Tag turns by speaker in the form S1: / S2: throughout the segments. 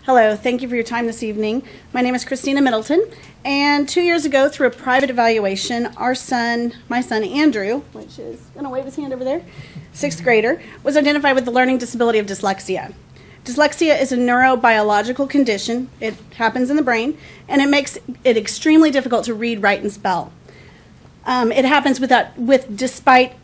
S1: Hello, thank you for your time this evening. My name is Christina Middleton, and 2 years ago, through a private evaluation, my son Andrew, which is going to wave his hand over there, 6th grader, was identified with the learning disability of dyslexia. Dyslexia is a neurobiological condition. It happens in the brain, and it makes it extremely difficult to read, write, and spell. It happens despite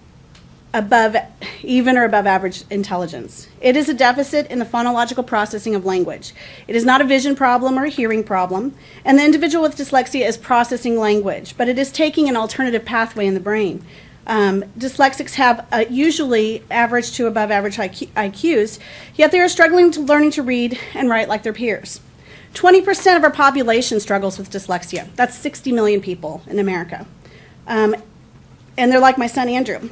S1: even or above average intelligence. It is a deficit in the phonological processing of language. It is not a vision problem or a hearing problem, and the individual with dyslexia is processing language, but it is taking an alternative pathway in the brain. Dyslexics have usually average to above average IQs, yet they are struggling to learning to read and write like their peers. 20% of our population struggles with dyslexia. That's 60 million people in America. And they're like my son Andrew.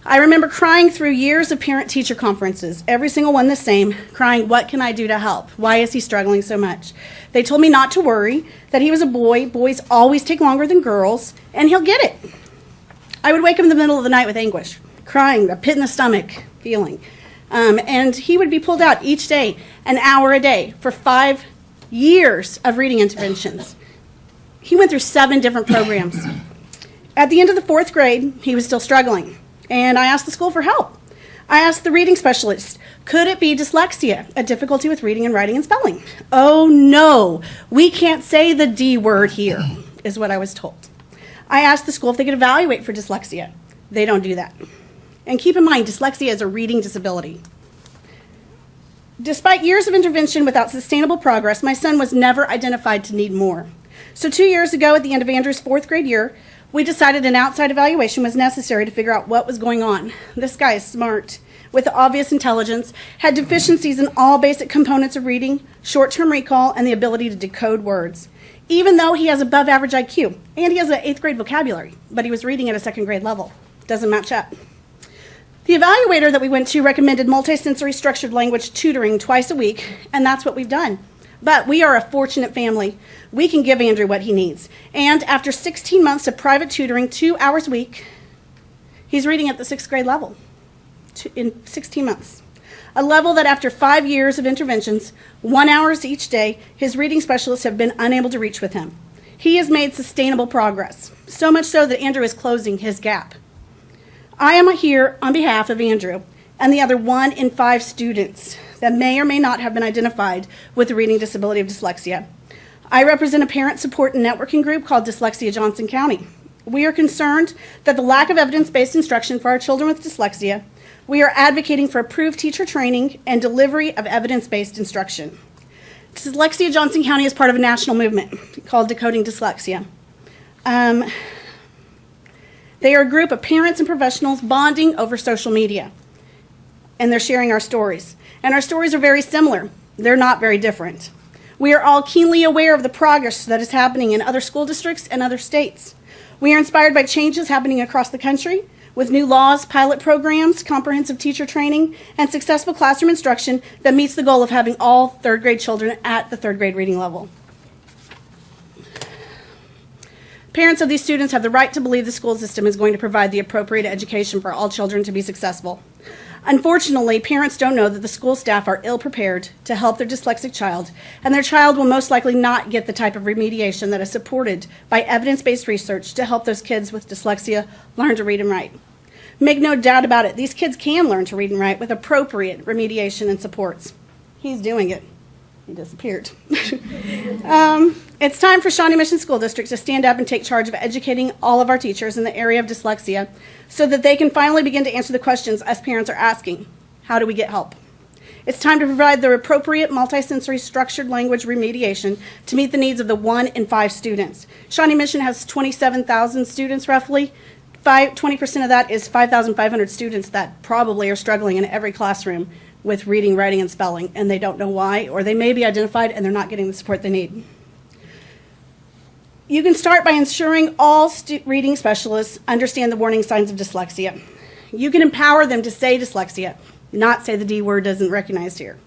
S1: I remember crying through years of parent-teacher conferences, every single one the same, crying, what can I do to help? Why is he struggling so much? They told me not to worry, that he was a boy, boys always take longer than girls, and he'll get it. I would wake up in the middle of the night with anguish, crying, a pit in the stomach feeling. And he would be pulled out each day, an hour a day, for 5 years of reading interventions. He went through 7 different programs. At the end of the 4th grade, he was still struggling. And I asked the school for help. I asked the reading specialist, could it be dyslexia, a difficulty with reading and writing and spelling? Oh no, we can't say the D word here, is what I was told. I asked the school if they could evaluate for dyslexia. They don't do that. And keep in mind, dyslexia is a reading disability. Despite years of intervention without sustainable progress, my son was never identified to need more. So 2 years ago, at the end of Andrew's 4th grade year, we decided an outside evaluation was necessary to figure out what was going on. This guy is smart, with obvious intelligence, had deficiencies in all basic components of reading, short-term recall, and the ability to decode words. Even though he has above average IQ, and he has an 8th grade vocabulary, but he was reading at a 2nd grade level. Doesn't match up. The evaluator that we went to recommended multisensory structured language tutoring twice a week, and that's what we've done. But we are a fortunate family. We can give Andrew what he needs. And after 16 months of private tutoring, 2 hours a week, he's reading at the 6th grade level in 16 months. A level that after 5 years of interventions, 1 hour each day, his reading specialists have been unable to reach with him. He has made sustainable progress, so much so that Andrew is closing his gap. I am here on behalf of Andrew and the other 1 in 5 students that may or may not have been identified with the reading disability of dyslexia. I represent a parent support and networking group called Dyslexia Johnson County. We are concerned that the lack of evidence-based instruction for our children with dyslexia. We are advocating for approved teacher training and delivery of evidence-based instruction. Dyslexia Johnson County is part of a national movement called Decoding Dyslexia. They are a group of parents and professionals bonding over social media, and they're sharing our stories. And our stories are very similar. They're not very different. We are all keenly aware of the progress that is happening in other school districts and other states. We are inspired by changes happening across the country with new laws, pilot programs, comprehensive teacher training, and successful classroom instruction that meets the goal of having all 3rd grade children at the 3rd grade reading level. Parents of these students have the right to believe the school system is going to provide the appropriate education for all children to be successful. Unfortunately, parents don't know that the school staff are ill-prepared to help their dyslexic child, and their child will most likely not get the type of remediation that is supported by evidence-based research to help those kids with dyslexia learn to read and write. Make no doubt about it, these kids can learn to read and write with appropriate remediation and supports. He's doing it. He disappeared. It's time for Shawnee Mission School District to stand up and take charge of educating all of our teachers in the area of dyslexia so that they can finally begin to answer the questions us parents are asking. How do we get help? It's time to provide the appropriate multisensory structured language remediation to meet the needs of the 1 in 5 students. Shawnee Mission has 27,000 students roughly. 20% of that is 5,500 students that probably are struggling in every classroom with reading, writing, and spelling, and they don't know why, or they may be identified and they're not getting the support they need. You can start by ensuring all reading specialists understand the warning signs of dyslexia. You can empower them to say dyslexia, not say the D word isn't recognized here.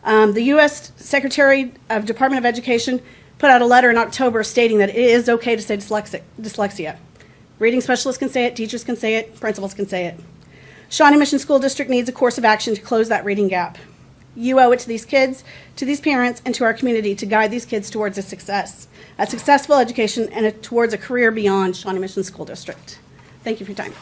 S1: The U.S. Secretary of Department of Education put out a letter in October stating that it is okay to say dyslexia. Reading specialists can say it, teachers can say it, principals can say it. Shawnee Mission School District needs a course of action to close that reading gap. You owe it to these kids, to these parents, and to our community to guide these kids towards a successful education, and towards a career beyond Shawnee Mission School District. Thank you for your time.